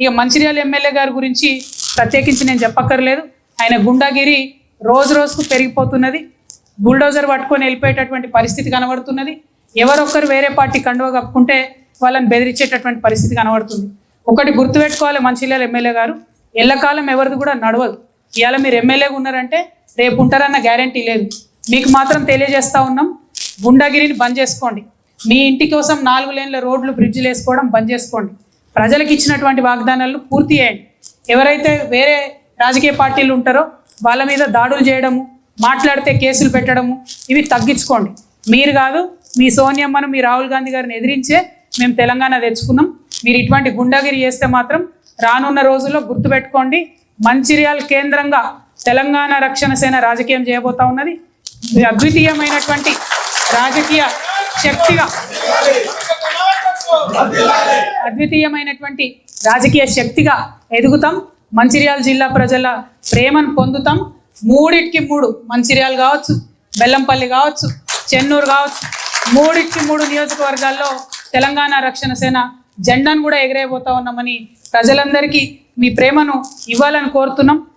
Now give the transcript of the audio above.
ఇక మంచిర్యాల ఎమ్మెల్యే గారి గురించి ప్రత్యేకించి నేను చెప్పక్కర్లేదు. ఆయన గుండాగిరి రోజు రోజుకు పెరిగిపోతున్నది. బుల్డోజర్ పట్టుకొని వెళ్ళిపోయేటటువంటి పరిస్థితి కనబడుతున్నది. ఎవరొక్కరు వేరే పార్టీ కండువ కప్పుకుంటే వాళ్ళని బెదిరించేటటువంటి పరిస్థితి కనబడుతుంది. ఒకటి గుర్తుపెట్టుకోవాలి మంచిర్యాల ఎమ్మెల్యే గారు, ఎల్లకాలం ఎవరిది కూడా నడవదు. ఇవాళ మీరు ఎమ్మెల్యేగా ఉన్నారంటే రేపు ఉంటారన్న గ్యారంటీ లేదు. మీకు మాత్రం తెలియజేస్తూ ఉన్నాం, గుండాగిరిని బంద్ చేసుకోండి. మీ ఇంటి కోసం 4 లేన్ల రోడ్లు బ్రిడ్జిలు వేసుకోవడం బంద్ చేసుకోండి. ప్రజలకు ఇచ్చినటువంటి వాగ్దానాలను పూర్తి చేయండి. ఎవరైతే వేరే రాజకీయ పార్టీలు ఉంటారో వాళ్ళ మీద దాడులు చేయడము, మాట్లాడితే కేసులు పెట్టడము ఇవి తగ్గించుకోండి. మీరు కాదు, మీ సోనియమ్మను, మీ రాహుల్ గాంధీ గారిని ఎదిరించే మేము తెలంగాణ తెచ్చుకున్నాం. మీరు ఇటువంటి గుండాగిరి చేస్తే మాత్రం రానున్న రోజుల్లో గుర్తుపెట్టుకోండి, మంచిర్యాల కేంద్రంగా తెలంగాణ రక్షణ సేన రాజకీయం చేయబోతా ఉన్నది. అద్వితీయమైనటువంటి రాజకీయ శక్తిగా ఎదుగుతాం. మంచిర్యాల జిల్లా ప్రజల ప్రేమను పొందుతాం. 3కి 3 మంచిర్యాల కావచ్చు, బెల్లంపల్లి కావచ్చు, చెన్నూరు కావచ్చు, 3కి 3 నియోజకవర్గాల్లో తెలంగాణ రక్షణ సేన జెండాను కూడా ఎగిరేయబోతా ఉన్నామని ప్రజలందరికీ మీ ప్రేమను ఇవ్వాలని కోరుతున్నాం.